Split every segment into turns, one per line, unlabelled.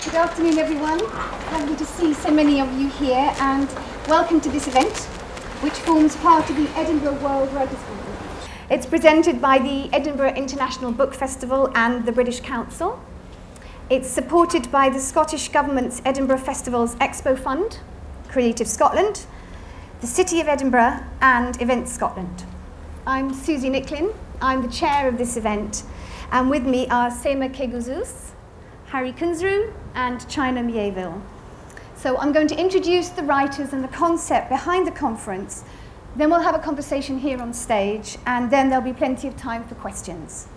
Good afternoon, everyone. Lovely to see so many of you here, and welcome to this event, which forms part of the Edinburgh World Writers' Conference. It's presented by the Edinburgh International Book Festival and the British Council. It's supported by the Scottish Government's Edinburgh Festival's Expo Fund, Creative Scotland, the City of Edinburgh, and Events Scotland. I'm Susie Nicklin. I'm the chair of this event, and with me are Sema Kegel, Harry Kunzru, and China Mieville. So I'm going to introduce the writers and the concept behind the conference, then we'll have a conversation here on stage, and then there'll be plenty of time for questions.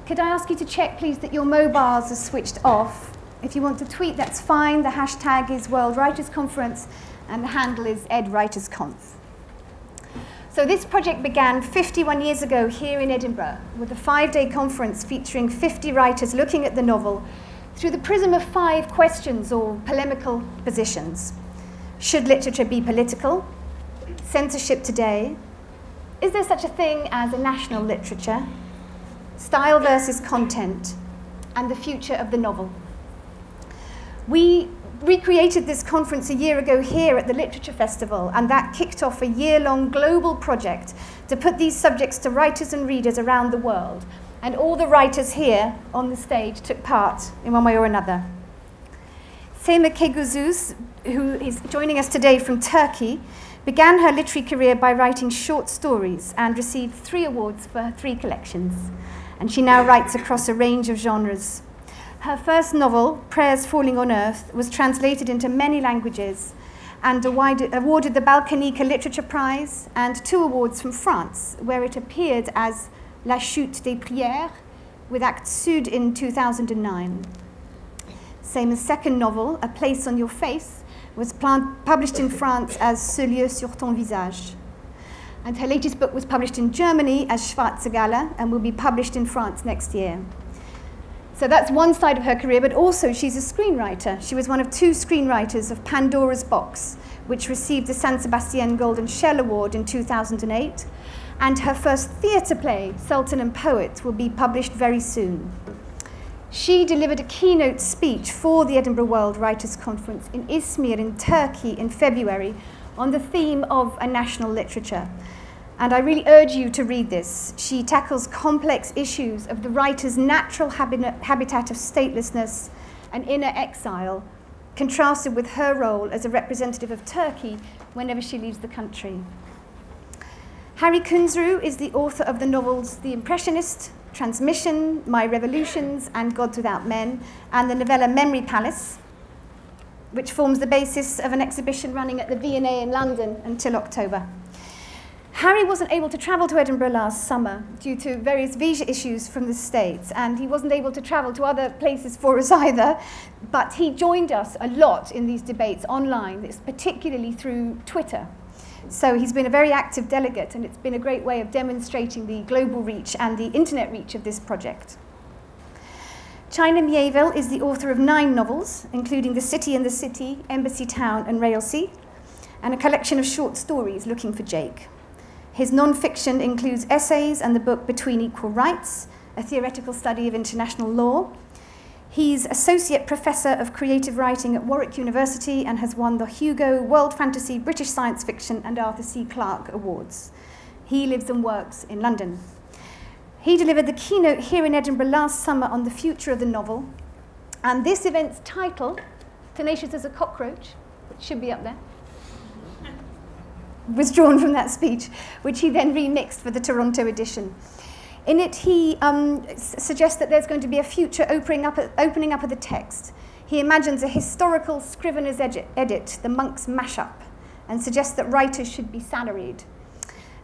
Could I ask you to check, please, that your mobiles are switched off? If you want to tweet, that's fine. The hashtag is World Writers Conference, and the handle is EdWritersConf. So this project began 51 years ago here in Edinburgh, with a 5-day conference featuring 50 writers looking at the novel through the prism of 5 questions or polemical positions. Should literature be political? Censorship today? Is there such a thing as a national literature? Style versus content? And the future of the novel. We recreated this conference a year ago here at the Literature Festival, and that kicked off a year-long global project to put these subjects to writers and readers around the world. And all the writers here on the stage took part in one way or another. Sema Kegel, who is joining us today from Turkey, began her literary career by writing short stories and received 3 awards for her 3 collections. And she now writes across a range of genres. Her first novel, Prayers Falling on Earth, was translated into many languages and awarded the Balkanica Literature Prize and 2 awards from France, where it appeared as La Chute des Prières, with Act Sud in 2009. Sema's second novel, A Place on Your Face, was published in France as Ce lieu sur ton visage. And her latest book was published in Germany as Schwarze Galle and will be published in France next year. So that's one side of her career, but also she's a screenwriter. She was one of 2 screenwriters of Pandora's Box, which received the San Sebastian Golden Shell Award in 2008. And her first theatre play, Sultan and Poet, will be published very soon. She delivered a keynote speech for the Edinburgh World Writers' Conference in Izmir in Turkey in February on the theme of a national literature. And I really urge you to read this. She tackles complex issues of the writer's natural habitat of statelessness and inner exile, contrasted with her role as a representative of Turkey whenever she leaves the country. Harry Kunzru is the author of the novels The Impressionist, Transmission, My Revolutions, and Gods Without Men, and the novella Memory Palace, which forms the basis of an exhibition running at the V&A in London until October. Harry wasn't able to travel to Edinburgh last summer due to various visa issues from the States, and he wasn't able to travel to other places for us either, but he joined us a lot in these debates online, particularly through Twitter. So he's been a very active delegate, and it's been a great way of demonstrating the global reach and the internet reach of this project. China Mieville is the author of 9 novels, including The City and the City, Embassy Town, and Railsea, and a collection of short stories, Looking for Jake. His non-fiction includes essays and the book Between Equal Rights, a theoretical study of international law. He's Associate Professor of Creative Writing at Warwick University and has won the Hugo, World Fantasy, British Science Fiction and Arthur C. Clarke Awards. He lives and works in London. He delivered the keynote here in Edinburgh last summer on the future of the novel. And this event's title, Tenacious as a Cockroach, which should be up there, was drawn from that speech, which he then remixed for the Toronto edition. In it, he suggests that there's going to be a future opening up of the text. He imagines a historical scrivener's edit, the Monk's Mashup, and suggests that writers should be salaried.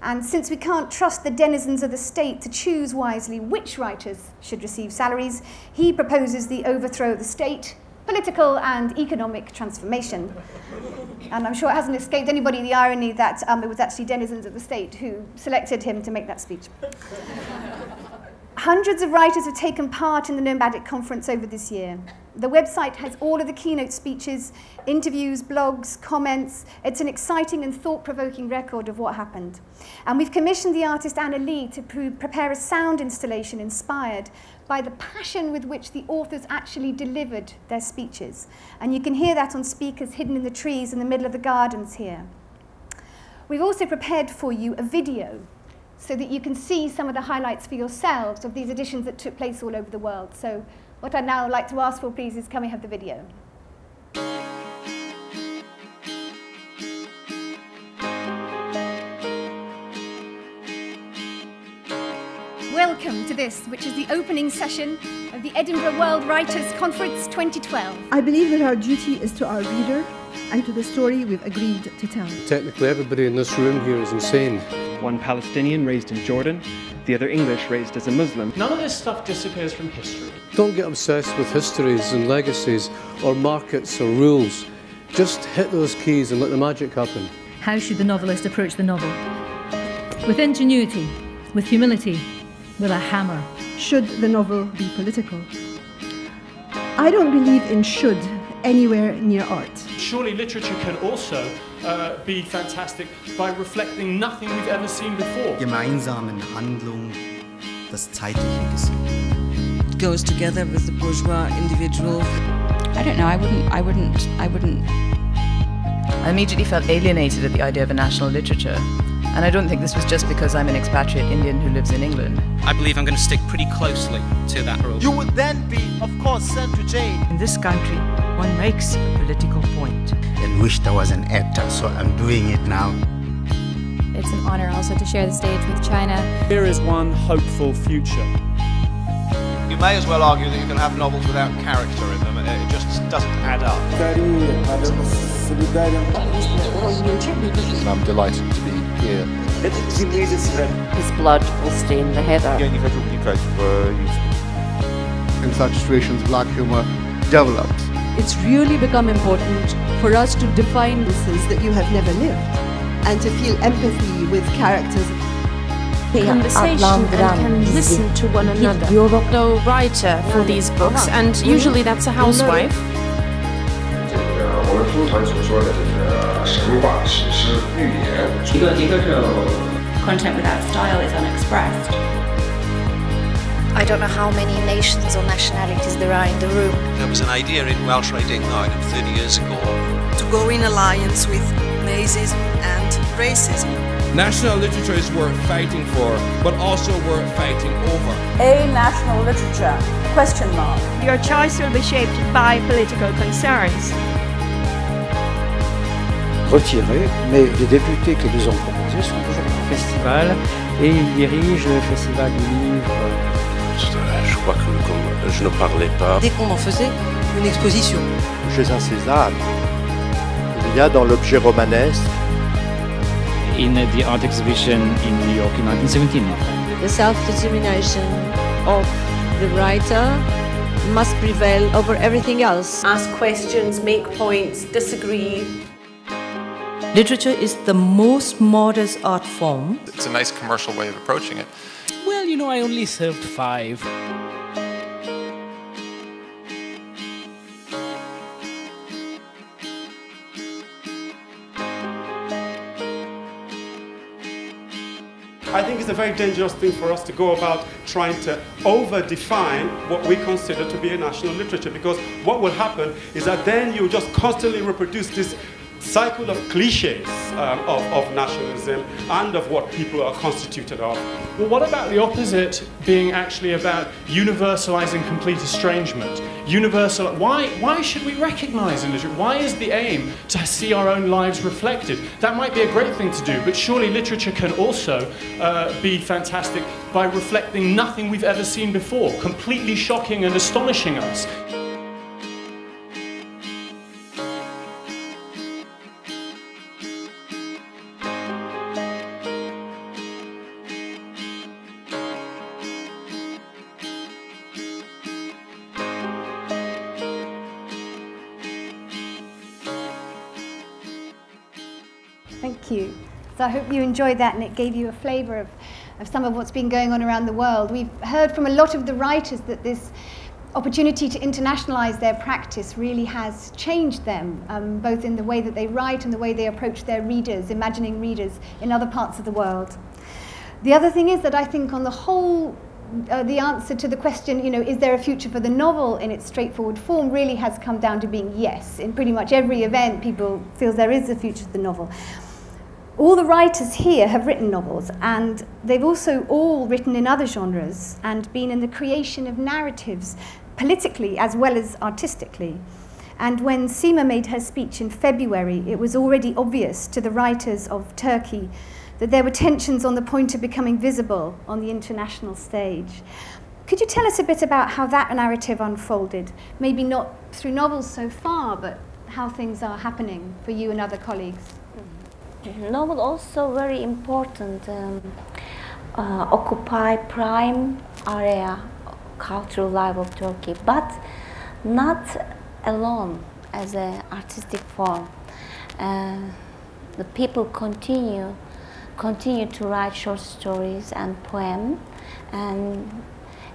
And since we can't trust the denizens of the state to choose wisely which writers should receive salaries, he proposes the overthrow of the state, political and economic transformation. And I'm sure it hasn't escaped anybody the irony that it was actually denizens of the state who selected him to make that speech. Hundreds of writers have taken part in the Nomadic Conference over this year. The website has all of the keynote speeches, interviews, blogs, comments. It's an exciting and thought-provoking record of what happened. And we've commissioned the artist Anna Lee to prepare a sound installation inspired by the passion with which the authors actually delivered their speeches. And you can hear that on speakers hidden in the trees in the middle of the gardens here. We've also prepared for you a video so that you can see some of the highlights for yourselves of these editions that took place all over the world. So what I'd now like to ask for, please, is can we have the video? Welcome to this, which is the opening session of the Edinburgh World Writers' Conference 2012.
I believe that our duty is to our reader and to the story we've agreed to tell.
Technically, everybody in this room here is insane.
One Palestinian raised in Jordan, the other English raised as a Muslim.
None of this stuff disappears from history.
Don't get obsessed with histories and legacies or markets or rules. Just hit those keys and let the magic happen.
How should the novelist approach the novel? With ingenuity, with humility, with a hammer.
Should the novel be political? I don't believe in should anywhere near art.
Surely literature can also be fantastic by reflecting nothing we've ever seen before.
Gemeinsamen Handlung, das zeitliche Gesehen.
It goes together with the bourgeois individual.
I don't know, I wouldn't. I immediately felt alienated at the idea of a national literature. And I don't think this was just because I'm an expatriate Indian who lives in England.
I believe I'm going to stick pretty closely to that rule.
You would then be, of course, sent to jail.
In this country, one makes a political point.
I wish there was an editor, so I'm doing it now.
It's an honor also to share the stage with China.
Here is one hopeful future.
You may as well argue that you can have novels without character in them. It just doesn't add up.
I'm delighted to be here.
His blood will stain the heather.
In such situations, black humour develops.
It's really become important for us to define
places that you have never lived and to feel empathy with characters.
Conversation and can listen to one another. The writer for these books, and usually that's a housewife.
Content without style is unexpressed.
I don't know how many nations or nationalities there are in the room.
There was an idea in Welsh Writing Ireland 30 years ago
to go in alliance with Nazism and racism.
National literature is worth fighting for, but also worth fighting over.
A national literature? Question mark.
Your choice will be shaped by political concerns.
Retirés, mais les députés qui les ont proposés sont toujours là.
Festival, et il dirige le festival du livre.
Je crois que comme je ne parlais pas.
Dès qu'on en faisait une exposition.
Chez un César, il y a dans l'objet romanesque.
In the art exhibition in New York in 1917.
The self-determination of the writer must prevail over everything else.
Ask questions, make points, disagree.
Literature is the most modest art form.
It's a nice commercial way of approaching it.
Well, you know, I only served 5.
I think it's a very dangerous thing for us to go about trying to over-define what we consider to be a national literature, because what will happen is that then you just constantly reproduce this cycle of cliches of nationalism and of what people are constituted of. Well, what about the opposite being actually about universalizing complete estrangement? Why should we recognize in literature? Why is the aim to see our own lives reflected? That might be a great thing to do, but surely literature can also be fantastic by reflecting nothing we've ever seen before, completely shocking and astonishing us.
Thank you. So I hope you enjoyed that and it gave you a flavour of of some of what's been going on around the world. We've heard from a lot of the writers that this opportunity to internationalize their practice really has changed them, both in the way that they write and the way they approach their readers, imagining readers in other parts of the world. The other thing is that I think on the whole, the answer to the question, you know, is there a future for the novel in its straightforward form, really has come down to being yes. In pretty much every event, people feel there is a future for the novel. All the writers here have written novels, and they've also all written in other genres and been in the creation of narratives, politically as well as artistically. And when Sema made her speech in February, it was already obvious to the writers of Turkey that there were tensions on the point of becoming visible on the international stage. Could you tell us a bit about how that narrative unfolded? Maybe not through novels so far, but how things are happening for you and other colleagues.
Novel also very important, occupy prime area cultural life of Turkey, but not alone as an artistic form. The people continue to write short stories and poems, and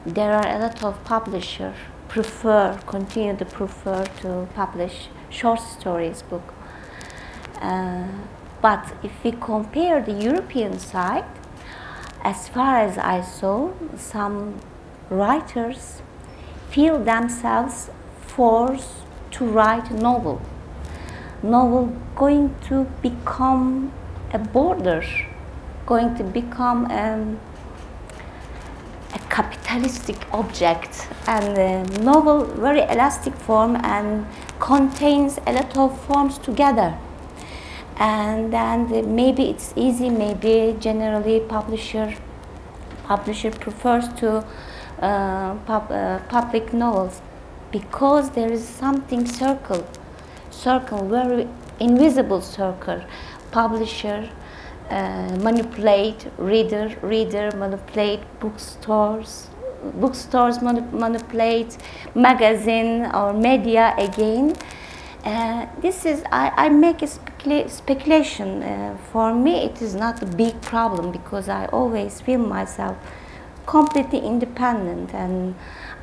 there are a lot of publishers continue to prefer to publish short stories book. But if we compare the European side, as far as I saw, some writers feel themselves forced to write a novel. Novel going to become a border, going to become a capitalistic object, and the novel very elastic form and contains a lot of forms together. And then maybe it's easy, maybe generally publisher prefers to public novels because there is something circle, very invisible circle. Publisher manipulate reader manipulate bookstores manipulate magazine or media again. This is, I make a speculation. For me, it is not a big problem because I always feel myself completely independent, and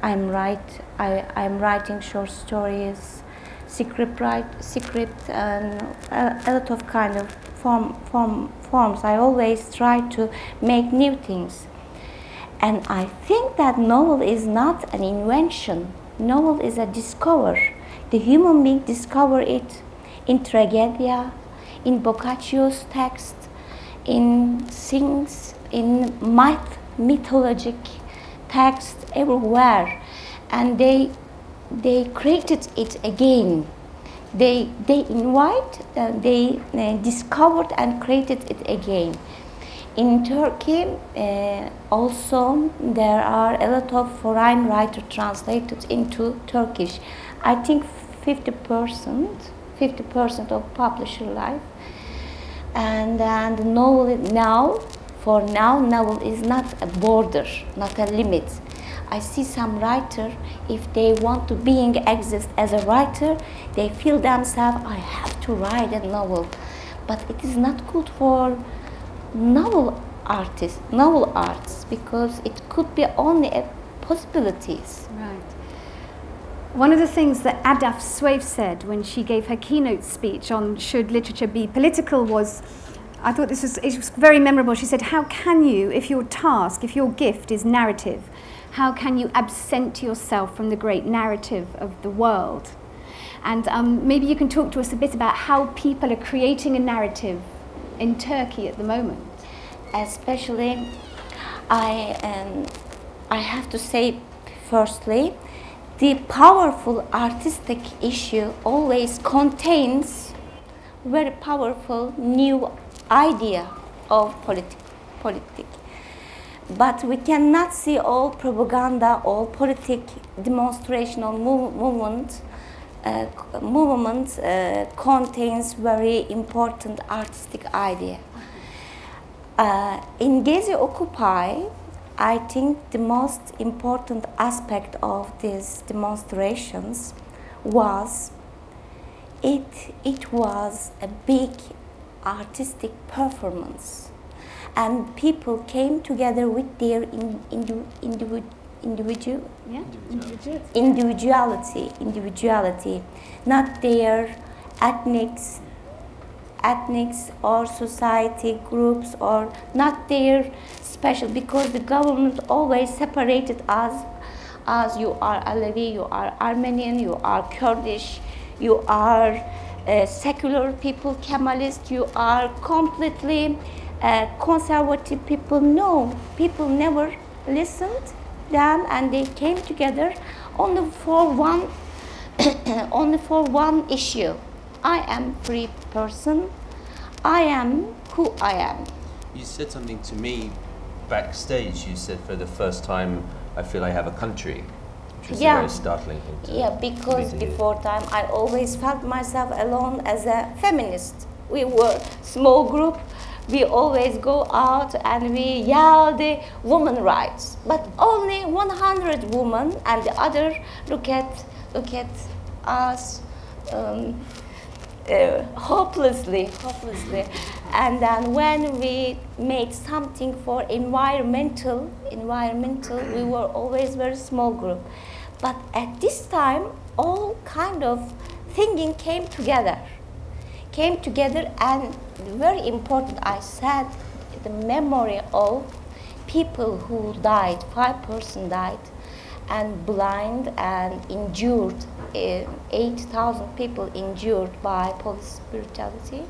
I'm writing short stories, script, and a lot of kind of forms. I always try to make new things, and I think that novel is not an invention. Novel is a discovery. The human being discover it in tragedy, in Boccaccio's text, in things, in mythologic text, everywhere, and they created it again. They discovered and created it again. In Turkey, also there are a lot of foreign writers translated into Turkish. I think 50% of publisher life, and the novel novel is not a border, not a limit. I see some writer, if they want to exist as a writer, they feel themselves, I have to write a novel, but it is not good for novel arts because it could be only possibilities.
Right. One of the things that Adaf Swave said when she gave her keynote speech on should literature be political was, I thought it was very memorable. She said, how can you, if your gift is narrative, how can you absent yourself from the great narrative of the world? And maybe you can talk to us a bit about how people are creating a narrative in Turkey at the moment.
Especially, I have to say, firstly, the powerful artistic issue always contains very powerful new idea of politics. But we cannot see all propaganda, all politic demonstrational movements contains very important artistic idea. In Gezi Occupy, I think the most important aspect of these demonstrations was it was a big artistic performance, and people came together with their individuality, not their ethnics or society groups, or not their special, because the government always separated us as you are Alevi, you are Armenian, you are Kurdish, you are secular people, Kemalist, you are completely conservative people. No, people never listened them, and they came together only for one only for one issue. I am free person. I am who I am.
You said something to me backstage. You said, for the first time, I feel I have a country, which was a very startling thing to
because before time I always felt myself alone as a feminist. We were small group. We always go out and we yell the women rights, but only 100 women, and the other look at us hopelessly. And then when we made something for environmental, we were always very small group. But at this time, all kind of thinking came together, and very important, I said, the memory of people who died, 5 persons died, and blind and injured, 8,000 people injured by police brutality.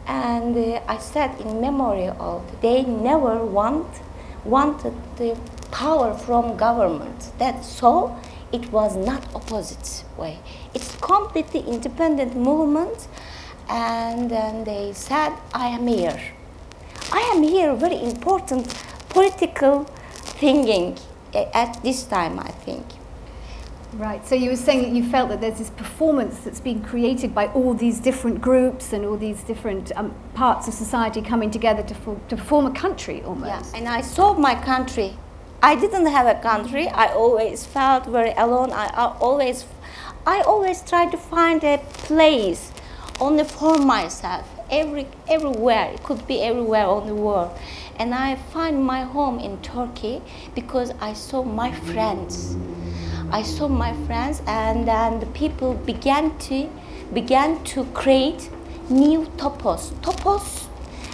And I said, in memory of, they never wanted the power from government. That's so it was not opposite way. It's completely independent movement. And then they said, I am here. I am here, very important political thinking at this time, I think.
Right, so you were saying that you felt that there's this performance that's been created by all these different groups and all these different parts of society coming together to form a country almost.
Yeah, and I saw my country. I didn't have a country. I always felt very alone. I always tried to find a place only for myself, everywhere. It could be everywhere on the world. And I find my home in Turkey because I saw my friends. And then the people began to create new topos. Topos,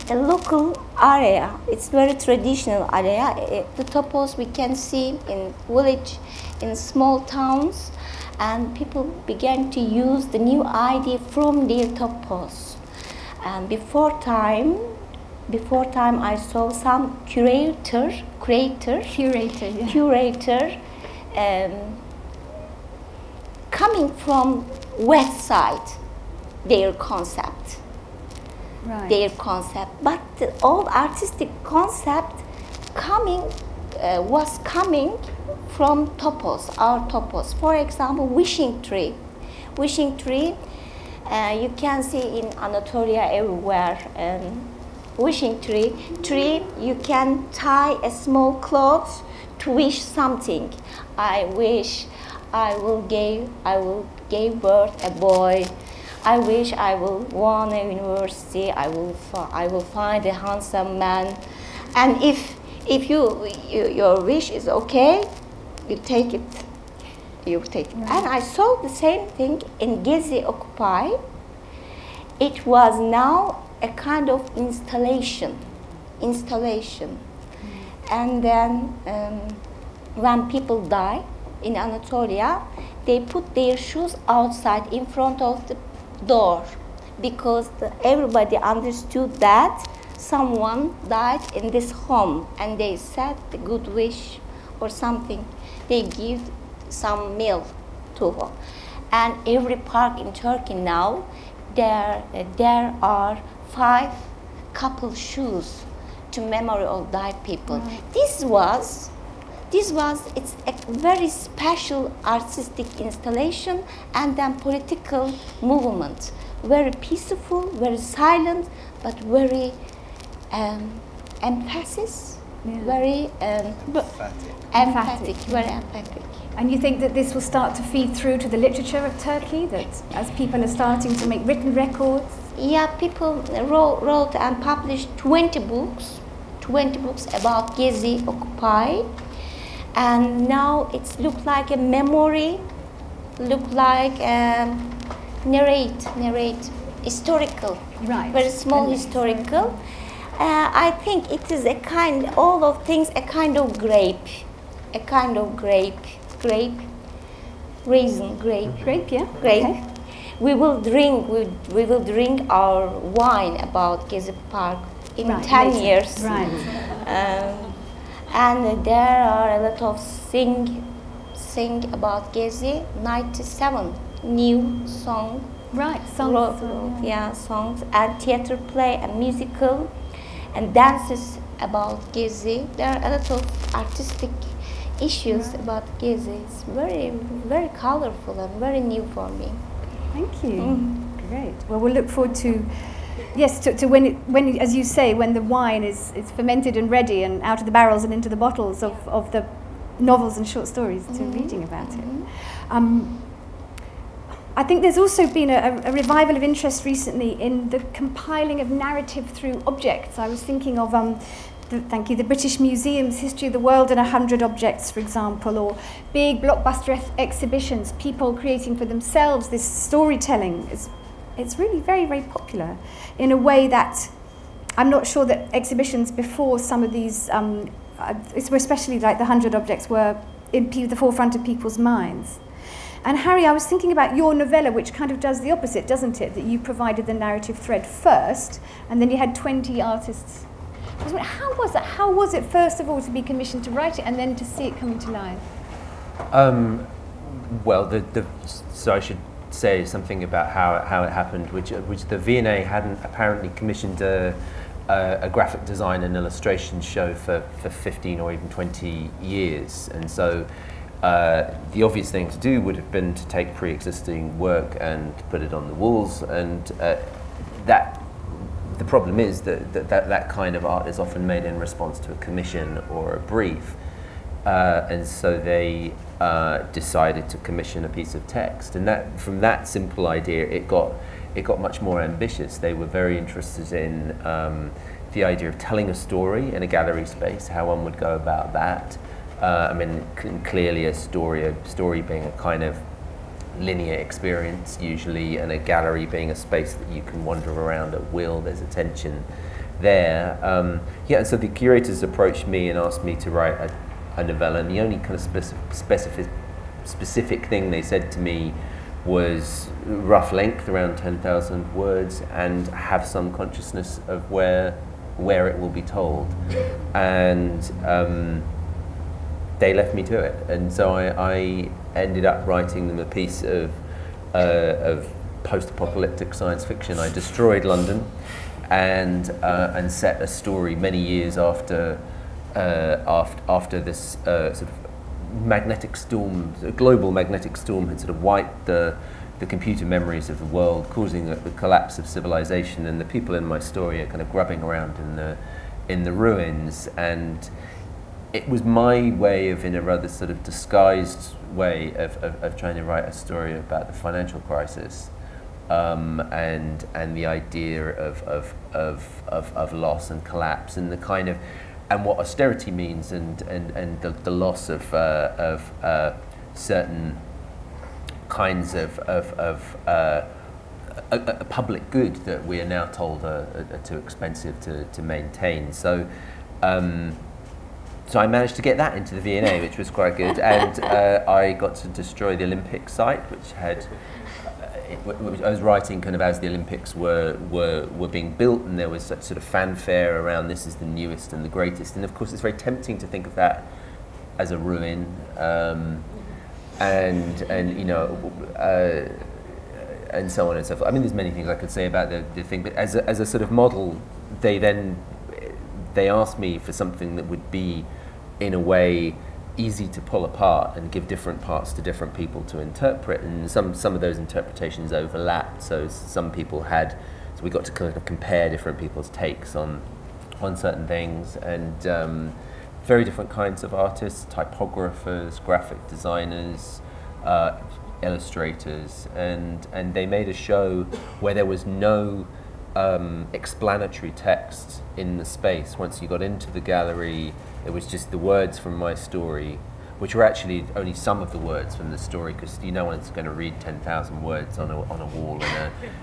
a local area. It's very traditional area. The topos we can see in village, in small towns. And people began to use the new idea from their topos. And before time, I saw some curator coming from west side, their concept. But the old artistic concept was coming from topos, our topos. For example, wishing tree. You can see in Anatolia everywhere. Wishing tree, you can tie a small cloth to wish something. I wish I will give birth a boy. I wish I will won a university. I will find a handsome man. And if your wish is okay, you take it. Right. And I saw the same thing in Gezi Occupy. It was now a kind of installation. And then when people die in Anatolia, they put their shoes outside in front of the door, because everybody understood that someone died in this home, and they said the good wish or something. They give some meal to her. And every park in Turkey now, there are 5 couple shoes to memory of died people. Right. This was it's a very special artistic installation, and then political movement. Very peaceful, very silent, but very emphasis, very emphatic, very emphatic.
And you think that this will start to feed through to the literature of Turkey, that as people are starting to make written records?
Yeah, people wrote and published 20 books 20 books about Gezi, Occupy, and now it's look like a memory, look like narrate, historical,
right?
Very small historical. I think it is a kind, all of things, a kind of grape, raisin, grape,
yeah,
grape.
Okay.
We will drink our wine about Gezi Park in 10 years.
Right.
And there are a lot of sing about Gezi, 97 new song.
Right, songs.
Yeah, songs and theater play and musical and dances about Gezi. There are a lot of artistic issues about Gezi. It's very, very colorful and very new for me.
Thank you. Great. Well, we'll look forward to, yes, to when, as you say, when the wine is fermented and ready and out of the barrels and into the bottles of the novels and short stories, to reading about it. I think there's also been a revival of interest recently in the compiling of narrative through objects. I was thinking of, the British Museum's History of the World in 100 Objects, for example, or big blockbuster exhibitions, people creating for themselves this storytelling. It's really very, very popular in a way that I'm not sure that exhibitions before some of these, especially like the 100 Objects, were in the forefront of people's minds. And Harry, I was thinking about your novella, which kind of does the opposite, doesn't it? That you provided the narrative thread first, and then you had 20 artists. How was that? How was it, first of all, to be commissioned to write it, and then to see it coming to life?
Well, so I should say something about how it happened, which the V&A hadn't apparently commissioned a graphic design and illustration show for 15 or even 20 years, and so. The obvious thing to do would have been to take pre-existing work and put it on the walls, and the problem is that kind of art is often made in response to a commission or a brief, and so they decided to commission a piece of text, and from that simple idea it got much more ambitious. They were very interested in the idea of telling a story in a gallery space, how one would go about that. I mean, clearly a story being a kind of linear experience usually, and a gallery being a space that you can wander around at will. There's a tension there. Yeah, and so the curators approached me and asked me to write a novella, and the only kind of specific thing they said to me was rough length, around 10,000 words, and have some consciousness of where it will be told. And they left me to it, and so I ended up writing them a piece of post-apocalyptic science fiction. I destroyed London, and set a story many years after this sort of magnetic storm, a global magnetic storm, had sort of wiped the computer memories of the world, causing the collapse of civilization. And the people in my story are kind of grubbing around in the ruins, and it was my way of, in a rather sort of disguised way, of trying to write a story about the financial crisis, and the idea of loss and collapse, and the kind of, and what austerity means, and the loss of certain kinds of a public good that we are now told are too expensive to maintain. So. So I managed to get that into the V&A, which was quite good, and I got to destroy the Olympic site, which had. I was writing kind of as the Olympics were being built, and there was such sort of fanfare around this is the newest and the greatest, and of course it's very tempting to think of that as a ruin, and you know, and so on and so forth. I mean, there's many things I could say about the thing, but as a sort of model, they asked me for something that would be, in a way, easy to pull apart and give different parts to different people to interpret, and some of those interpretations overlapped. So some people so we got to kind of compare different people's takes on certain things, and very different kinds of artists, typographers, graphic designers, illustrators, and they made a show where there was no explanatory text in the space. Once you got into the gallery, it was just the words from my story, which were actually only some of the words from the story, because no one's going to read 10,000 words on a wall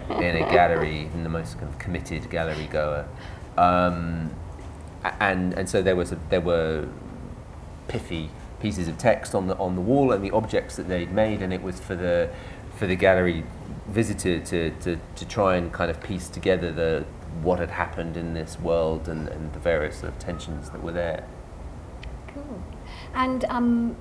in a gallery, even the most kind of committed gallery goer. And so there were pithy pieces of text on the wall and the objects that they'd made, and it was for the gallery visitor to try and kind of piece together what had happened in this world and the various sort of tensions that were there.
Cool. And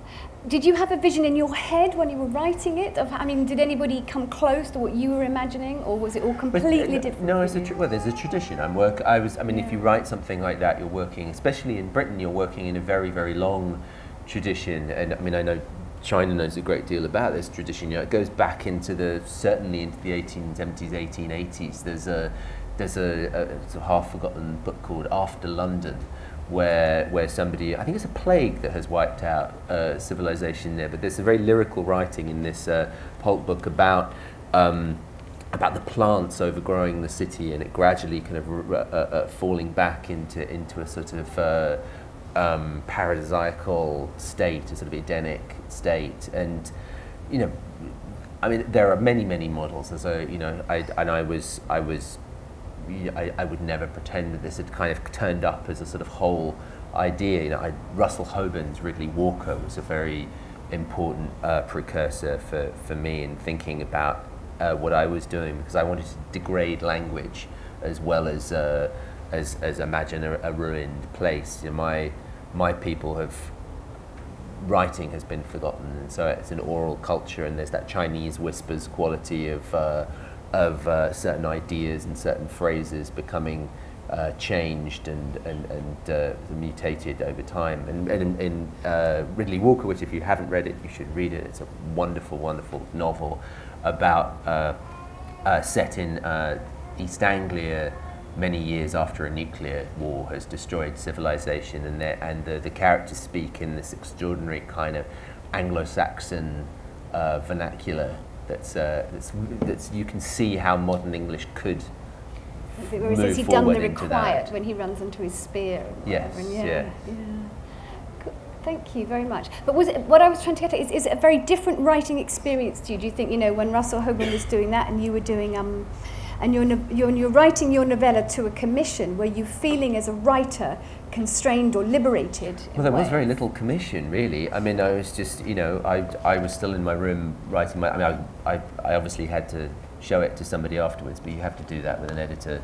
did you have a vision in your head when you were writing it? I mean, did anybody come close to what you were imagining, or was it all completely different?
No, well, there's a tradition. I mean, if you write something like that, you're working, especially in Britain, you're working in a very, very long tradition. And I mean, I know China knows a great deal about this tradition. You know, it goes back certainly into the 1870s, 1880s. There's a half-forgotten book called After London, where somebody, I think it's a plague that has wiped out civilization there, but there's a very lyrical writing in this pulp book about the plants overgrowing the city, and it gradually kind of falling back into a sort of paradisiacal state, a sort of Edenic state. And you know, I mean, there are many models, and so you know, I would never pretend that this had kind of turned up as a sort of whole idea. You know, Russell Hoban's Ridley Walker was a very important precursor for me in thinking about what I was doing, because I wanted to degrade language as well as imagine a ruined place. You know, my people writing has been forgotten, and so it's an oral culture, and there's that Chinese whispers quality of certain ideas and certain phrases becoming changed and mutated over time. And in Ridley Walker, which if you haven't read it, you should read it. It's a wonderful, wonderful novel about set in East Anglia many years after a nuclear war has destroyed civilization, and the characters speak in this extraordinary kind of Anglo-Saxon vernacular. That's you can see how modern English could
move
forward
he done the
into
required
that.
when he runs into his spear.
Yes, yeah.
Thank you very much. But was it, what I was trying to get at is it a very different writing experience to you? Do you think, you know, when Russell Hoban was doing that and you were doing, and you're writing your novella to a commission, were you feeling as a writer constrained or liberated?
Well, there was very little commission, really. I mean, I was just, you know, I was still in my room writing my, I mean, I obviously had to show it to somebody afterwards, but you have to do that with an editor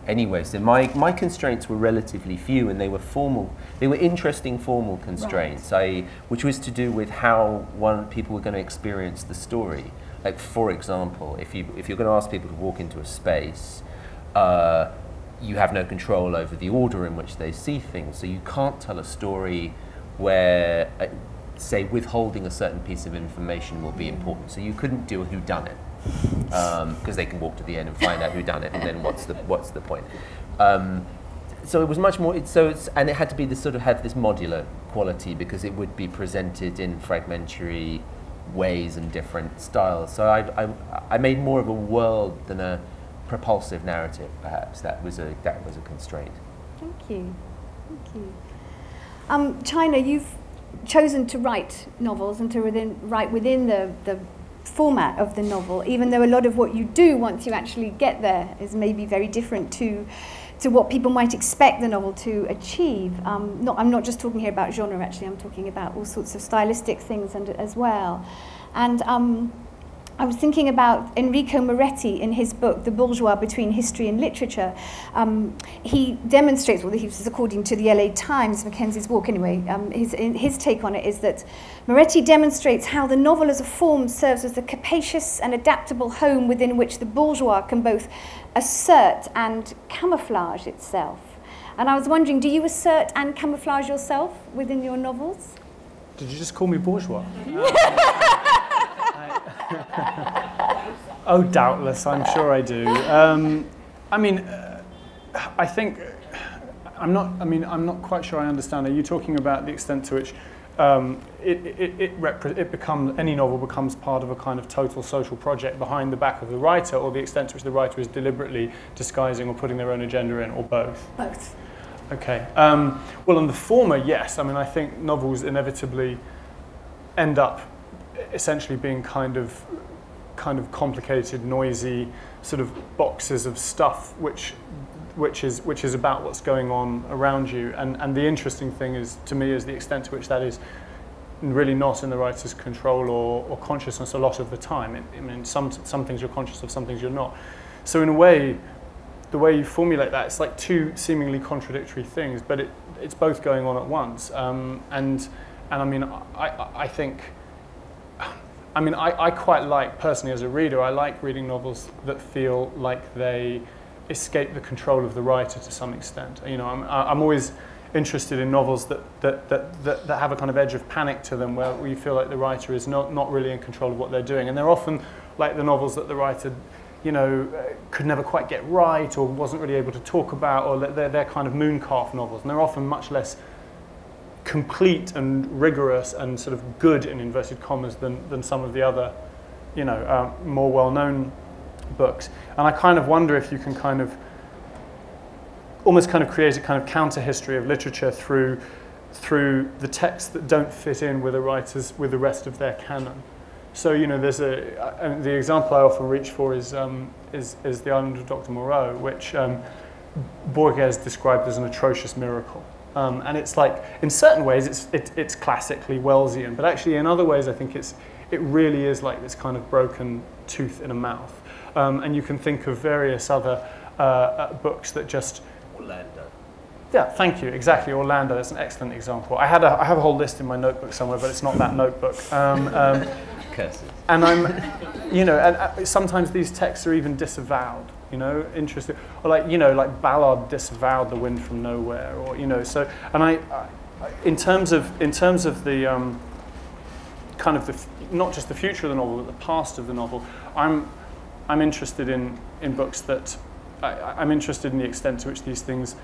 anyway. So my constraints were relatively few, and they were formal. They were interesting formal constraints, right. Which was to do with how people were going to experience the story. Like, for example, if you're going to ask people to walk into a space, you have no control over the order in which they see things. So you can't tell a story where, say, withholding a certain piece of information will be important. So you couldn't do a whodunit, because they can walk to the end and find out whodunit, and then what's the point? So it was much more. And it had to be this sort of have this modular quality, because it would be presented in fragmentary ways and different styles. So I made more of a world than a propulsive narrative, perhaps. That was a constraint.
Thank you. Thank you. China, you've chosen to write novels and to write within the format of the novel, even though a lot of what you do once you actually get there is maybe very different to what people might expect the novel to achieve. I'm not just talking here about genre, actually, I'm talking about all sorts of stylistic things as well. And I was thinking about Enrico Moretti in his book, The Bourgeois Between History and Literature. He demonstrates, well, this is according to the LA Times, Mackenzie's Walk anyway, his take on it is that Moretti demonstrates how the novel as a form serves as a capacious and adaptable home within which the bourgeois can both assert and camouflage itself. And I was wondering, do you assert and camouflage yourself within your novels?
Did you just call me bourgeois? Oh, doubtless, I'm sure I do. I mean, I think I'm not quite sure I understand. Are you talking about the extent to which any novel becomes part of a kind of total social project behind the back of the writer, or the extent to which the writer is deliberately disguising or putting their own agenda in, or both?
Both.
Okay. Well, on the former, yes. I mean, I think novels inevitably end up essentially being kind of complicated, noisy sort of boxes of stuff, which is about what's going on around you. And the interesting thing is, to me, is the extent to which that is really not in the writer's control or consciousness a lot of the time. I mean, some things you're conscious of, some things you're not. So in a way, the way you formulate that, it's like two seemingly contradictory things, but it's both going on at once. And I mean, I think, I mean, I quite like, personally as a reader, I like reading novels that feel like they escape the control of the writer to some extent. You know, I'm always interested in novels that have a kind of edge of panic to them, where you feel like the writer is not really in control of what they're doing. And they're often like the novels that the writer, you know, could never quite get right, or wasn't really able to talk about, or they're kind of mooncalf novels. And they're often much less complete and rigorous and sort of good, in inverted commas, than some of the other, you know, more well-known books. And I kind of wonder if you can kind of almost kind of create a kind of counter history of literature through the texts that don't fit in with the rest of their canon. So, you know, there's the example I often reach for is The Island of Dr. Moreau, which Borges described as an atrocious miracle. And it's like, in certain ways, it's classically Wellesian, but actually in other ways, I think it really is like this kind of broken tooth in a mouth. And you can think of various other books that just...
Orlando.
Yeah, thank you. Exactly, Orlando. That's an excellent example. I have a whole list in my notebook somewhere, but it's not that notebook.
Curses.
And I'm, you know, and sometimes these texts are even disavowed. You know, interesting, or like, you know, like Ballard disavowed The Wind from Nowhere, or, you know, so, and I in terms of the kind of not just the future of the novel, but the past of the novel, I'm interested in books that I'm interested in the extent to which these things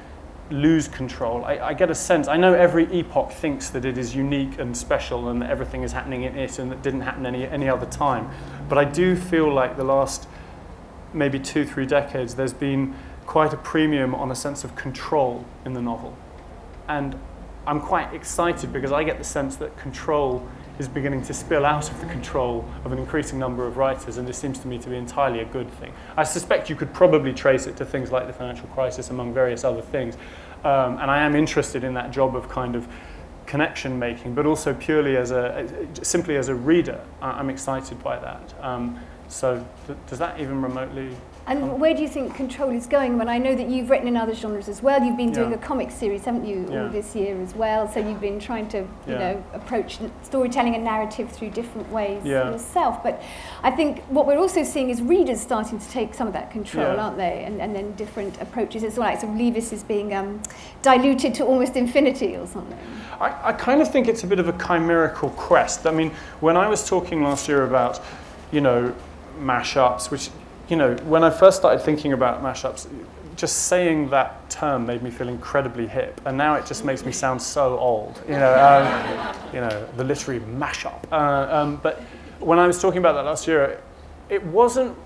lose control. I get a sense, I know every epoch thinks that it is unique and special and that everything is happening in it and that didn't happen any other time, but I do feel like the last maybe 2-3 decades, there's been quite a premium on a sense of control in the novel. And I'm quite excited because I get the sense that control is beginning to spill out of the control of an increasing number of writers, and this seems to me to be entirely a good thing. I suspect you could probably trace it to things like the financial crisis, among various other things. And I am interested in that job of kind of connection making, but also purely simply as a reader, I'm excited by that. So does that even remotely...
And where do you think control is going? Well, I know that you've written in other genres as well. You've been doing a comic series, haven't you, all this year as well? So you've been trying to, you know, approach storytelling and narrative through different ways yourself. But I think what we're also seeing is readers starting to take some of that control, aren't they? And then different approaches. It's like sort of Levis is being diluted to almost infinity or something.
I kind of think it's a bit of a chimerical quest. I mean, when I was talking last year about, you know, mashups, which, you know, when I first started thinking about mashups, just saying that term made me feel incredibly hip, and now it just makes me sound so old. You know, the literary mashup. But when I was talking about that last year, it wasn't.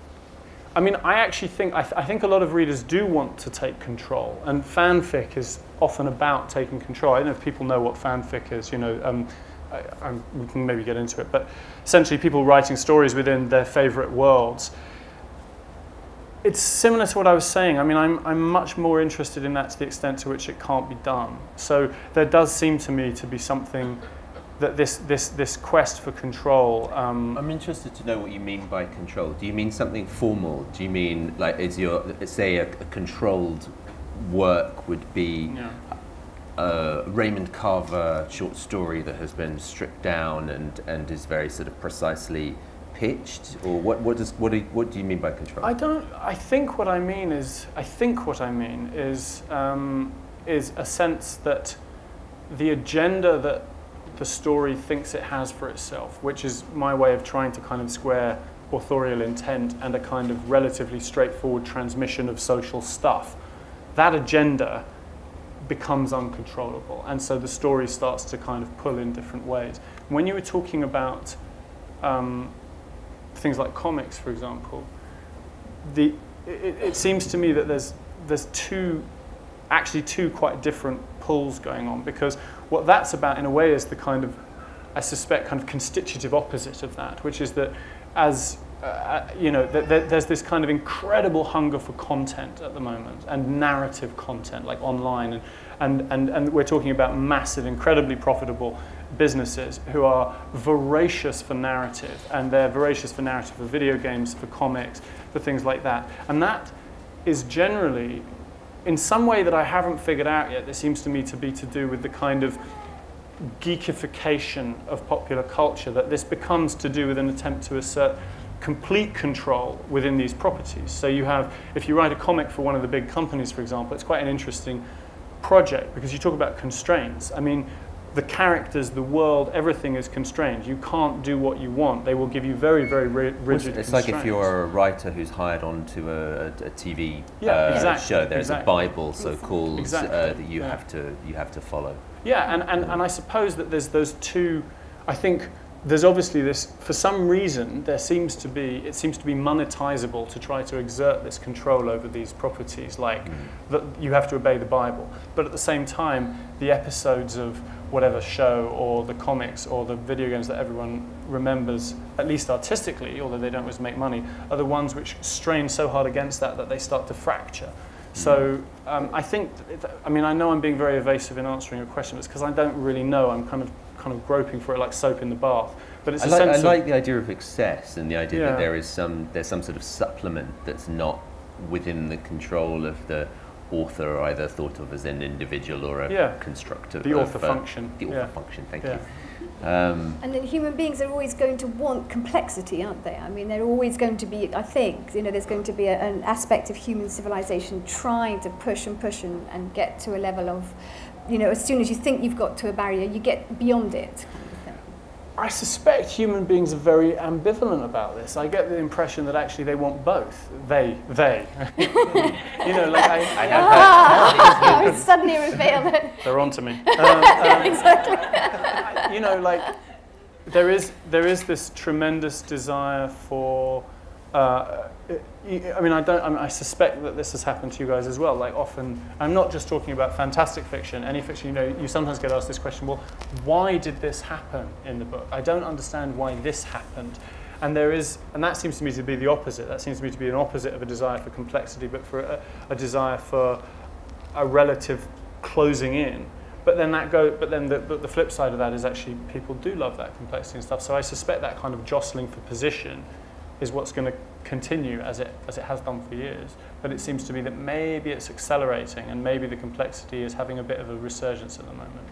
I mean, I actually think I think a lot of readers do want to take control, and fanfic is often about taking control. I don't know if people know what fanfic is. You know. We can maybe get into it, but essentially people writing stories within their favorite worlds. It's similar to what I was saying. I mean, I'm much more interested in that to the extent to which it can't be done. So there does seem to me to be something that this quest for control.
I'm interested to know what you mean by control. Do you mean something formal? Do you mean like say a controlled work would be Raymond Carver short story that has been stripped down and is very sort of precisely pitched, or what do you mean by control?
I think what I mean is a sense that the agenda that the story thinks it has for itself, which is my way of trying to kind of square authorial intent and a kind of relatively straightforward transmission of social stuff, that agenda becomes uncontrollable, and so the story starts to kind of pull in different ways. When you were talking about things like comics, for example, it seems to me that there's two quite different pulls going on, because what that's about in a way is the kind of, I suspect, kind of constitutive opposite of that, which is that as you know, there's this kind of incredible hunger for content at the moment, and narrative content, like online, and we're talking about massive, incredibly profitable businesses who are voracious for narrative, and they're voracious for narrative for video games, for comics, for things like that. And that is generally, in some way that I haven't figured out yet, there seems to me to be to do with the kind of geekification of popular culture, that this becomes to do with an attempt to assert complete control within these properties. So you have, if you write a comic for one of the big companies, for example, it's quite an interesting project because you talk about constraints. I mean, the characters, the world, everything is constrained. You can't do what you want. They will give you very, very rigid constraints.
It's like if you're a writer who's hired onto a TV show. There's a Bible, so-called, that you have to follow.
Yeah, and I suppose that there's those two. I think there's obviously this, for some reason, it seems to be monetizable to try to exert this control over these properties, like that you have to obey the Bible. But at the same time, the episodes of whatever show or the comics or the video games that everyone remembers, at least artistically, although they don't always make money, are the ones which strain so hard against that they start to fracture. So I think, I mean, I know I'm being very evasive in answering your question, but it's because I don't really know. I'm kind of groping for it like soap in the bath. But it's
I like the idea of excess and the idea that there's some sort of supplement that's not within the control of the author, either thought of as an individual or a constructor.
The author function.
The author function, thank you.
And then human beings are always going to want complexity, aren't they? I mean, they're always going to be, I think, you know, there's going to be an aspect of human civilization trying to push and get to a level of, you know, as soon as you think you've got to a barrier, you get beyond it.
I suspect human beings are very ambivalent about this. I get the impression that actually they want both. They. You know, like I
have suddenly revealed it.
They're onto me.
Exactly.
You know, like there is this tremendous desire for. I mean, I suspect that this has happened to you guys as well. Like often, I'm not just talking about fantastic fiction, any fiction, you know, you sometimes get asked this question, well, why did this happen in the book? I don't understand why this happened. And that seems to me to be the opposite. That seems to me to be an opposite of a desire for complexity, but for a desire for a relative closing in. But then the flip side of that is actually people do love that complexity and stuff. So I suspect that kind of jostling for position is what's going to continue as it has done for years. But it seems to me that maybe it's accelerating and maybe the complexity is having a bit of a resurgence at the moment.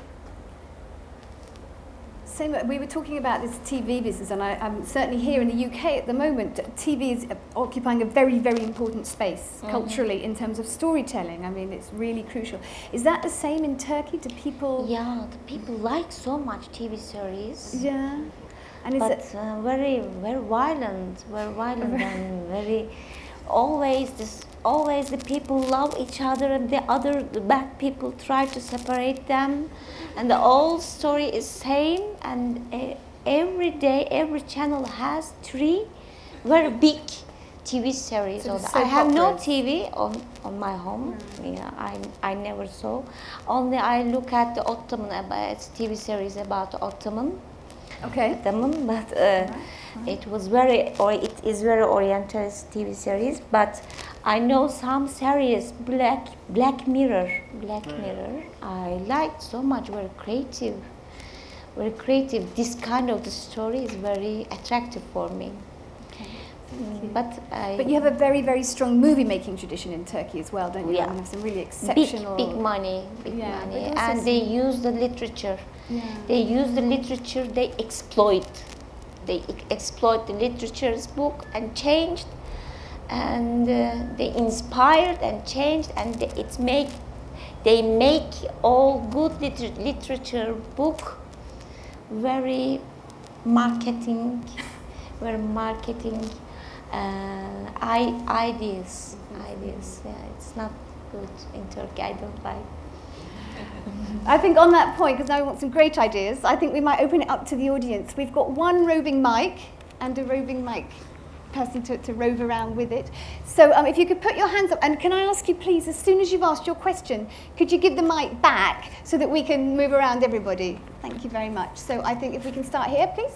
Sema, we were talking about this TV business, and I'm certainly here in the UK at the moment, TV is occupying a very, very important space culturally in terms of storytelling. I mean, it's really crucial. Is that the same in Turkey? Do people...
Yeah, the people like so much TV series.
Yeah. And
but very, very violent and very, always the people love each other and the bad people try to separate them, and the old story is same, and every day, every channel has 3 very big TV series. So I have no TV on my home. Yeah, I never saw. Only I look at the Ottoman, TV series about the Ottoman.
Okay.
But it is very Orientalist TV series. But I know some series, Black Mirror. I liked so much. Very creative. This kind of the story is very attractive for me.
But you have a very, very strong movie-making tradition in Turkey as well, don't you?
Yeah.
I mean, have some really exceptional...
Big money. And they use the literature. Yeah. They use the literature, they exploit the literature's book and changed, and they inspired and changed, and they make all good literature book very marketing ideas. Yeah, it's not good in Turkey. I don't like.
I think on that point, because now we want some great ideas, I think we might open it up to the audience. We've got one roving mic and a roving mic person to rove around with it. So if you could put your hands up, and can I ask you please, as soon as you've asked your question, could you give the mic back so that we can move around everybody? Thank you very much. So I think if we can start here, please.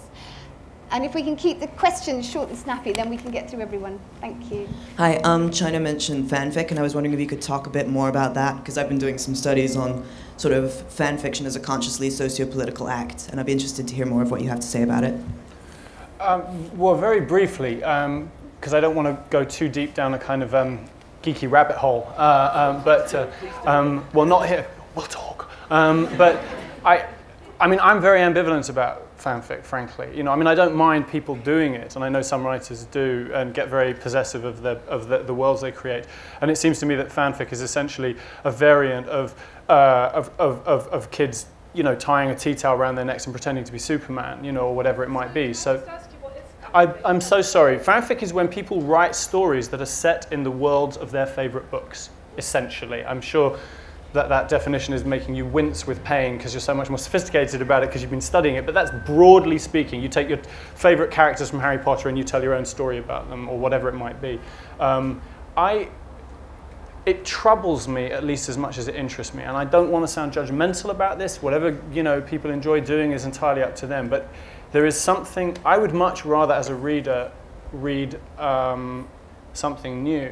And if we can keep the questions short and snappy, then we can get through everyone. Thank you.
Hi, China mentioned fanfic, and I was wondering if you could talk a bit more about that, because I've been doing some studies on sort of fan fiction as a consciously socio-political act, and I'd be interested to hear more of what you have to say about it.
Well, very briefly, because I don't want to go too deep down a kind of geeky rabbit hole, well, not here, we'll talk. But I mean, I'm very ambivalent about fanfic, frankly. You know, I mean, I don't mind people doing it, and I know some writers do and get very possessive of the worlds they create. And it seems to me that fanfic is essentially a variant of kids, you know, tying a tea towel around their necks and pretending to be Superman, you know, or whatever it might be. So I'm so sorry. Fanfic is when people write stories that are set in the worlds of their favorite books, essentially. I'm sure that definition is making you wince with pain because you're so much more sophisticated about it because you've been studying it, but that's broadly speaking. You take your favorite characters from Harry Potter and you tell your own story about them, or whatever it might be. It troubles me at least as much as it interests me, and I don't want to sound judgmental about this. Whatever, you know, people enjoy doing is entirely up to them, but there is something, I would much rather as a reader read something new,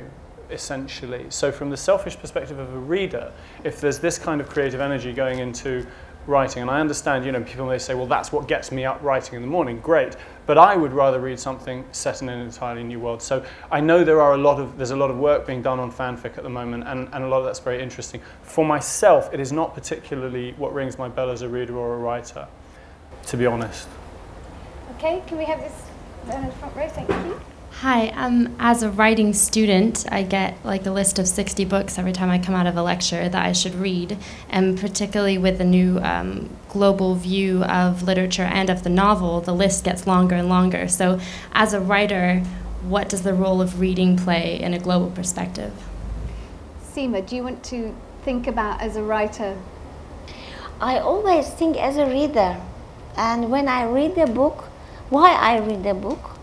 essentially. So from the selfish perspective of a reader, if there's this kind of creative energy going into writing, and I understand, you know, people may say, well, that's what gets me up writing in the morning, great, but I would rather read something set in an entirely new world. So I know there's a lot of work being done on fanfic at the moment, and a lot of that's very interesting. For myself, it is not particularly what rings my bell as a reader or a writer, to be honest.
Okay, can we have this in the front row? Thank you.
Hi, as a writing student, I get like a list of 60 books every time I come out of a lecture that I should read, and particularly with the new global view of literature and of the novel, the list gets longer and longer. So as a writer, what does the role of reading play in a global perspective?
Sema, do you want to think about as a writer?
I always think as a reader, and when I read a book, why I read a book,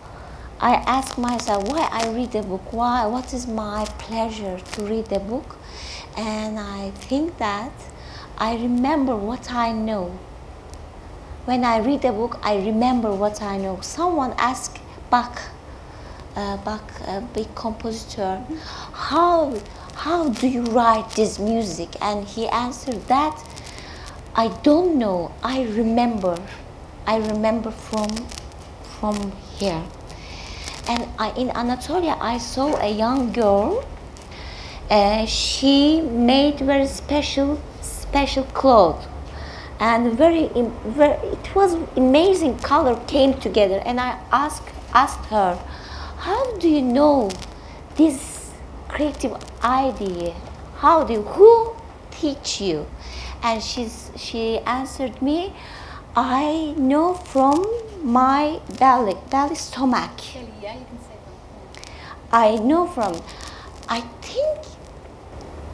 I ask myself why I read a book, what is my pleasure to read a book, and I think that I remember what I know. When I read a book, I remember what I know. Someone asked Bach, a big compositor, how do you write this music? And he answered that, I don't know, I remember from here. And in Anatolia, I saw a young girl. She made very special clothes, and it was amazing. Color came together, and I asked her, "How do you know this creative idea? Who teach you?" And she answered me, "I know from my belly stomach.
Yeah, you can say that.
I know from. I think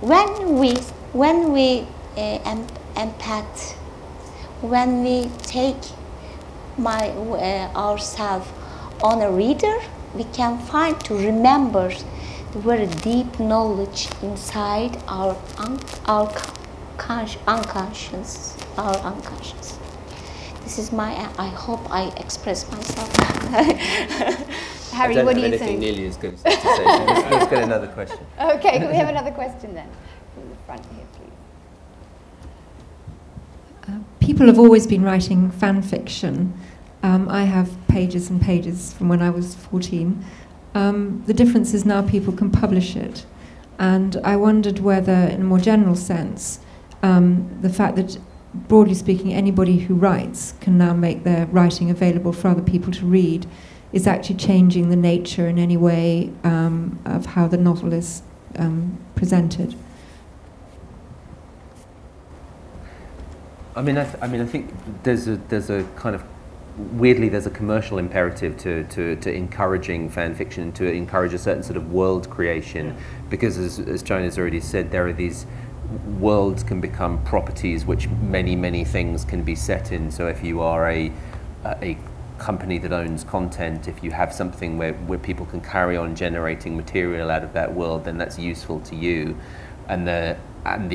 when we empath, when we take ourselves on a reader, we can find to remember the very deep knowledge inside our unconscious. This is I hope I express myself.
Harry, what do you think?
Nearly as good as to say. Let's get another question.
Okay, can we have another question then? From the front here, please.
People have always been writing fan fiction. I have pages and pages from when I was 14. The difference is now people can publish it. And I wondered whether, in a more general sense, the fact that, broadly speaking, anybody who writes can now make their writing available for other people to read is actually changing the nature in any way of how the novel is presented.
I mean, I think there's a kind of weirdly there's a commercial imperative to encouraging fan fiction, to encourage a certain sort of world creation, because as China's already said, there are these worlds can become properties which many things can be set in. So if you are a company that owns content, if you have something where people can carry on generating material out of that world, then that's useful to you. And the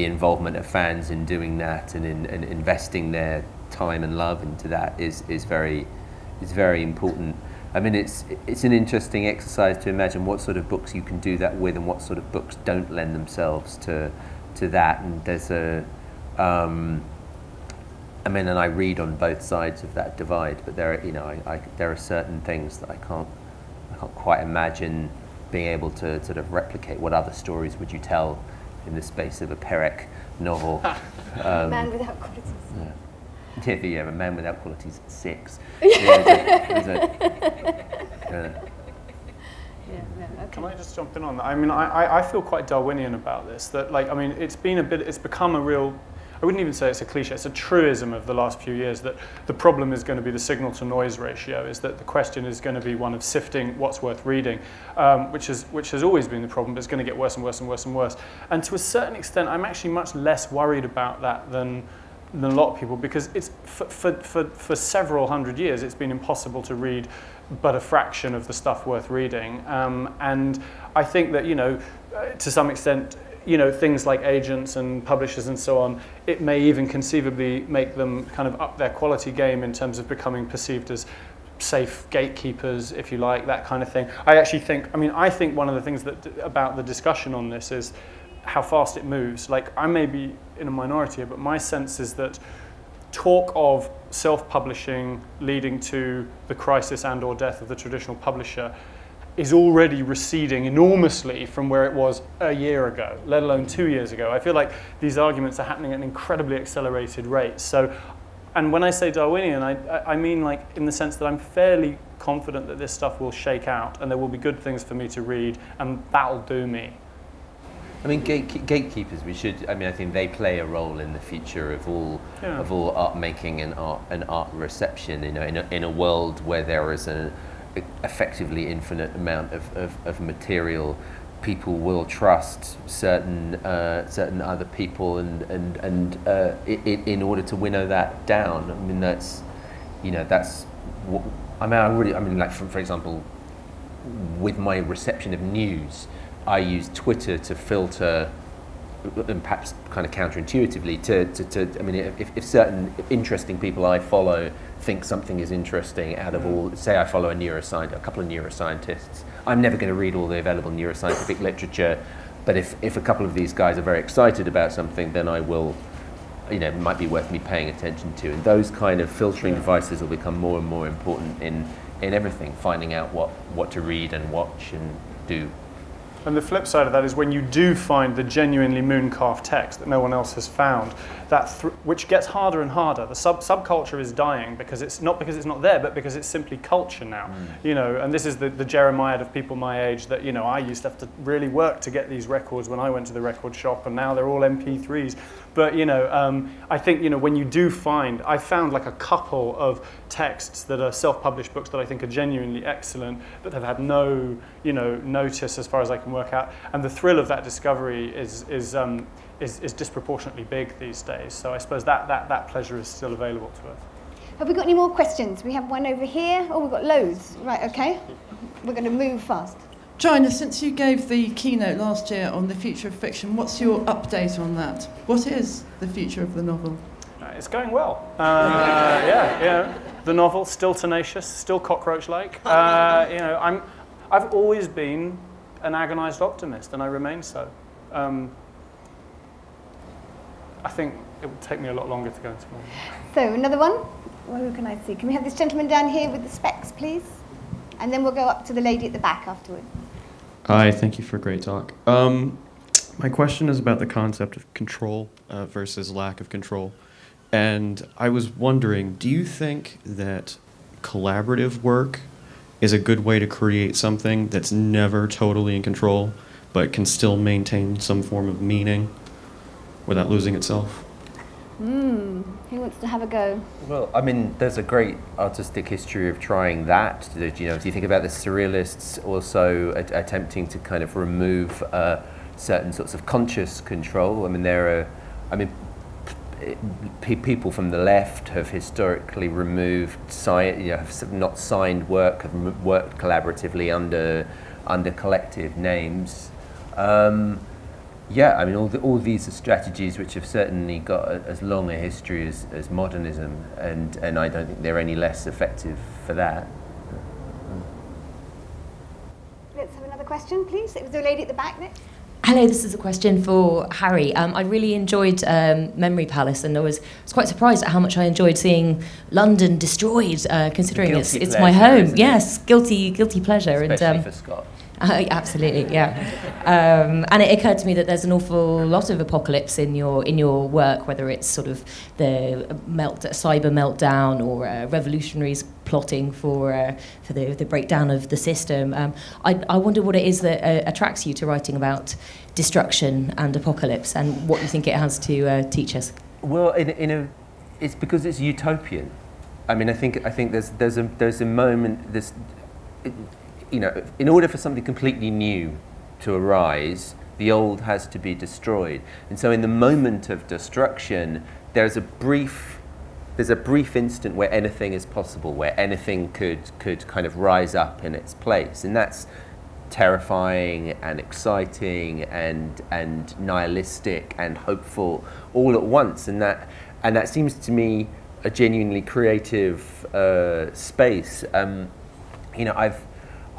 involvement of fans in doing that and in investing their time and love into that is very important. I mean, it's an interesting exercise to imagine what sort of books you can do that with and what sort of books don't lend themselves to that. And there's I mean, and I read on both sides of that divide, but there are certain things that I can't quite imagine being able to sort of replicate. What other stories would you tell in the space of a Perec novel?
Man Without Qualities.
Yeah, A Man Without Qualities 6.
Can I just jump in on that? I mean, I feel quite Darwinian about this. That, like, I mean, it's become a real, I wouldn't even say it's a cliche, it's a truism of the last few years that the problem is going to be the signal to noise ratio, is that the question is going to be one of sifting what's worth reading, which has always been the problem, but it's going to get worse and worse and worse and worse. And to a certain extent, I'm actually much less worried about that than a lot of people, because it's for several hundred years it's been impossible to read but a fraction of the stuff worth reading. And I think that, to some extent, things like agents and publishers and so on, it may even conceivably make them kind of up their quality game in terms of becoming perceived as safe gatekeepers, if you like, that kind of thing. I think one of the things about the discussion on this is how fast it moves. Like, I may be in a minority here, but my sense is that talk of self-publishing leading to the crisis and or death of the traditional publisher is already receding enormously from where it was a year ago, let alone 2 years ago. I feel like these arguments are happening at an incredibly accelerated rate. So, and when I say Darwinian, I mean, like, in the sense that I'm fairly confident that this stuff will shake out and there will be good things for me to read, and that'll do me.
I mean, gatekeepers. I think they play a role in the future of all art making and art reception. In a world where there is an effectively infinite amount of material, people will trust certain other people in order to winnow that down. I mean, for example, with my reception of news, I use Twitter to filter, and perhaps kind of counterintuitively, I mean, if certain interesting people I follow think something is interesting out of all, say I follow a couple of neuroscientists, I'm never going to read all the available neuroscientific literature, but if a couple of these guys are very excited about something, then I will, it might be worth me paying attention to. And those kind of filtering devices will become more and more important in everything, finding out what to read and watch and do.
And the flip side of that is when you do find the genuinely mooncalf text that no one else has found, which gets harder and harder. The subculture is dying because it's not there, but because it's simply culture now. And this is the Jeremiah of people my age that, I used to have to really work to get these records when I went to the record shop, and now they're all MP3s. But, I think, when you do find, I found like a couple of texts that are self-published books that I think are genuinely excellent, that have had no, notice as far as I can work out. And the thrill of that discovery is disproportionately big these days. So I suppose that pleasure is still available to us.
Have we got any more questions? We have one over here. Oh, we've got loads. Right, okay. We're going to move fast.
China, since you gave the keynote last year on the future of fiction, what's your update on that? What is the future of the novel?
It's going well. Yeah. The novel, still tenacious, still cockroach-like. I've always been an agonised optimist, and I remain so. I think it would take me a lot longer to go into more.
So, another one? Well, who can I see? Can we have this gentleman down here with the specs, please? And then we'll go up to the lady at the back afterward.
Hi, thank you for a great talk. My question is about the concept of control versus lack of control. And I was wondering, do you think that collaborative work is a good way to create something that's never totally in control, but can still maintain some form of meaning without losing itself?
Who wants to have a go?
Well, I mean, there's a great artistic history of trying that. If you think about the surrealists also attempting to kind of remove certain sorts of conscious control. I mean, people from the left have historically removed, have not signed work, have worked collaboratively under collective names. Yeah, I mean, all these are strategies which have certainly got as long a history as modernism, and I don't think they're any less effective for that.
Let's have another question, please. It was the lady at the back next.
Hello, this is a question for Harry. I really enjoyed Memory Palace, and I was quite surprised at how much I enjoyed seeing London destroyed, considering it's my home. Yes, guilty pleasure.
Especially for Scott.
Absolutely, yeah. And it occurred to me that there's an awful lot of apocalypse in your work, whether it's sort of the cyber meltdown or revolutionaries plotting for the breakdown of the system. I wonder what it is that attracts you to writing about destruction and apocalypse, and what you think it has to teach us.
Well, it's because it's utopian. I mean, I think there's a moment. In order for something completely new to arise, the old has to be destroyed. And so in the moment of destruction, there's a brief instant where anything is possible, where anything could kind of rise up in its place. And that's terrifying and exciting and nihilistic and hopeful all at once. And that seems to me a genuinely creative space.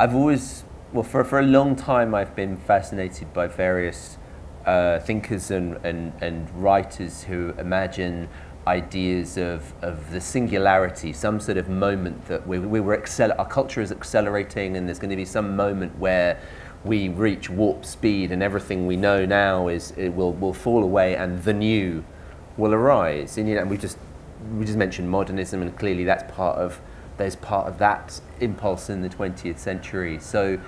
I've always, for a long time, I've been fascinated by various thinkers and writers who imagine ideas of the singularity, some sort of moment that our culture is accelerating, and there's going to be some moment where we reach warp speed, and everything we know now will fall away, and the new will arise. And we just mentioned modernism, and clearly there's part of that impulse in the 20th century. So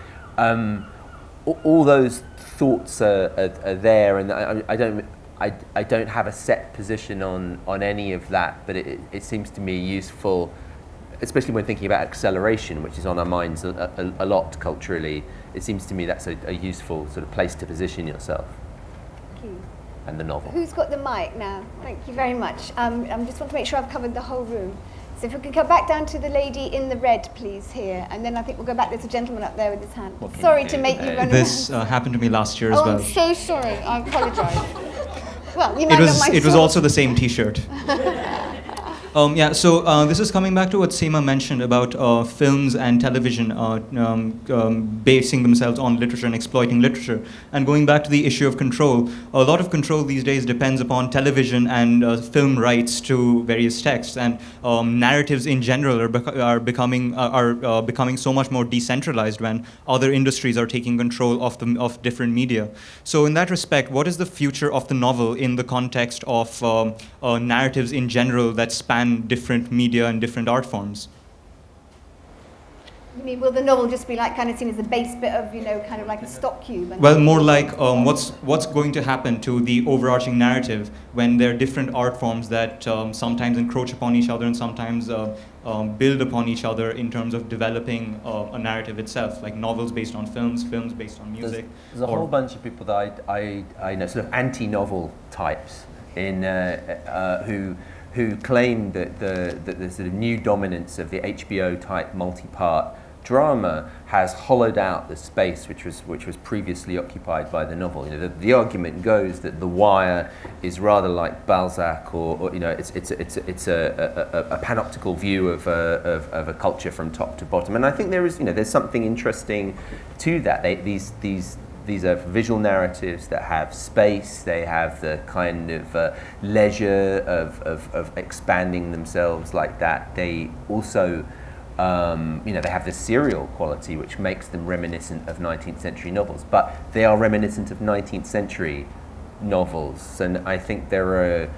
all those thoughts are there, and I don't have a set position on any of that, but it seems to me useful, especially when thinking about acceleration, which is on our minds a lot culturally. It seems to me that's a useful sort of place to position yourself.
Thank you.
And the novel.
Who's got the mic now? Thank you very much. I just want to make sure I've covered the whole room. So if we could go back down to the lady in the red, please, here. And then I think we'll go back. There's a gentleman up there with his hand. Sorry to make you run around.
This happened to me last year as well.
I'm so sorry. I apologise. Well, you might not mind.
It was also the same T-shirt. Yeah, so this is coming back to what Sema mentioned about films and television basing themselves on literature and exploiting literature. And going back to the issue of control, a lot of control these days depends upon television and film rights to various texts, and narratives in general are becoming so much more decentralized when other industries are taking control of different media. So in that respect, what is the future of the novel in the context of narratives in general that span different media and different art forms?
You mean, will the novel just be like kind of seen as a base bit of, kind of like a stock cube?
Well, more like what's going to happen to the overarching narrative when there are different art forms that sometimes encroach upon each other and sometimes build upon each other in terms of developing a narrative itself, like novels based on films, films based on music.
There's a whole bunch of people that I know, sort of anti-novel types, who claim that the sort of new dominance of the HBO type multi-part drama has hollowed out the space which was previously occupied by the novel. The argument goes that The Wire is rather like Balzac, or it's a panoptical view of a culture from top to bottom. And I think there's something interesting to that. These are visual narratives that have space. They have the kind of leisure of expanding themselves like that. They also, they have the serial quality, which makes them reminiscent of 19th century novels. But they are reminiscent of 19th century novels, and I think there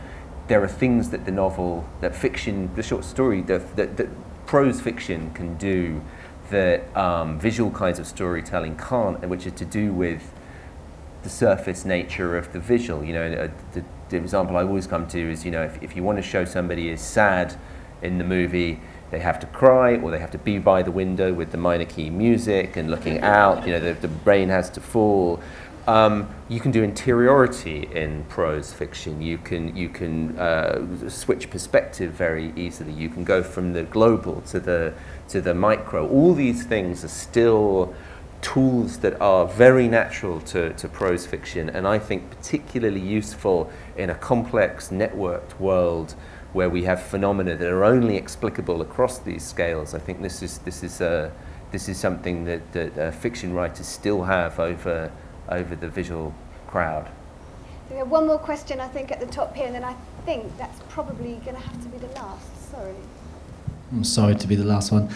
are things that that fiction, the short story, that prose fiction can do that visual kinds of storytelling can't, which is to do with the surface nature of the visual. The example I always come to is, if you want to show somebody is sad in the movie, they have to cry, or they have to be by the window with the minor key music and looking out. The brain has to fall. You can do interiority in prose fiction. You can switch perspective very easily. You can go from the global to the micro. All these things are still tools that are very natural to prose fiction, and I think particularly useful in a complex, networked world where we have phenomena that are only explicable across these scales. I think this is something that fiction writers still have over the visual crowd.
We have one more question, I think, at the top here, and then I think that's probably going to have to be the last. Sorry.
I'm sorry to be the last one.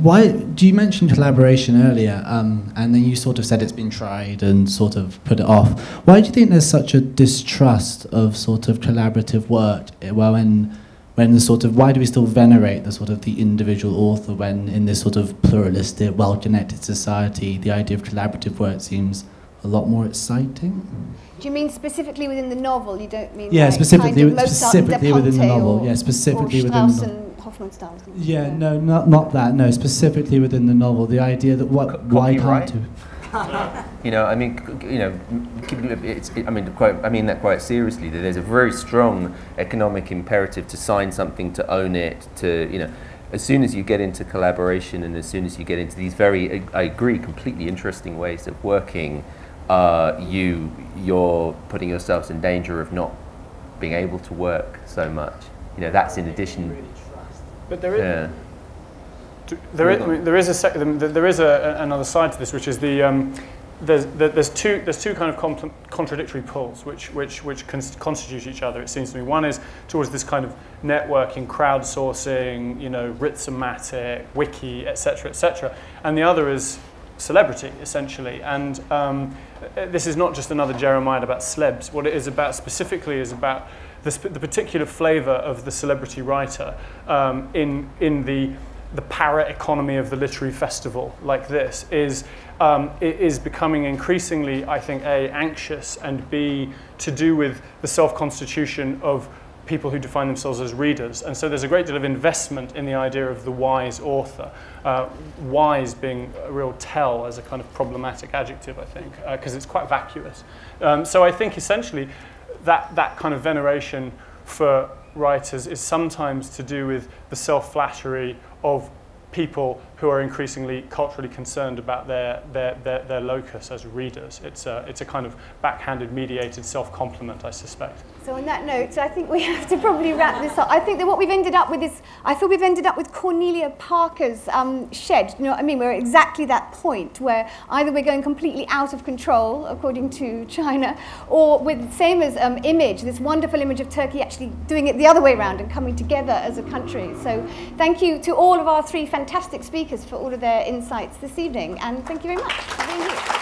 Why do you mention collaboration earlier, and then you sort of said it's been tried and sort of put it off. Why do you think there's such a distrust of sort of collaborative work? Well, when the sort of, why do we still venerate the sort of the individual author when in this sort of pluralistic, well-connected society, the idea of collaborative work seems a lot more exciting?
Do you mean specifically within the novel? You don't mean
yeah,
like
specifically,
kind of
specifically within the novel. Yeah, specifically within the novel.
Hoffman styles.
Yeah, no, not that. No, specifically within the novel, the idea that why can't you?
You know, I mean, you know, I mean that quite seriously. That there's a very strong economic imperative to sign something, to own it, to, you know. As soon as you get into collaboration and as soon as you get into these very, I agree, completely interesting ways of working, you're putting yourselves in danger of not being able to work so much. You know, that's in addition.
But there is, there is another side to this, which is there's two kind of contradictory pulls which constitute each other. It seems to me. One is towards this kind of networking, crowdsourcing, you know, rhizomatic, wiki, etc., and the other is celebrity, essentially. And this is not just another Jeremiad about celebs. What it is about specifically is about the particular flavour of the celebrity writer in the para-economy of the literary festival like this is becoming increasingly, I think, A, anxious, and B, to do with the self-constitution of people who define themselves as readers. And so there's a great deal of investment in the idea of the wise author, wise being a real tell as a kind of problematic adjective, I think, because it's quite vacuous. So I think essentially that kind of veneration for writers is sometimes to do with the self-flattery of people who are increasingly culturally concerned about their locus as readers. It's a kind of backhanded, mediated self-compliment, I suspect.
So on that note, I think we have to probably wrap this up. I think that what we've ended up with is, I feel we've ended up with Cornelia Parker's shed. You know what I mean? We're at exactly that point where either we're going completely out of control, according to China, or with Sema's image, this wonderful image of Turkey actually doing it the other way around and coming together as a country. So thank you to all of our three fantastic speakers for all of their insights this evening, and thank you very much for being here.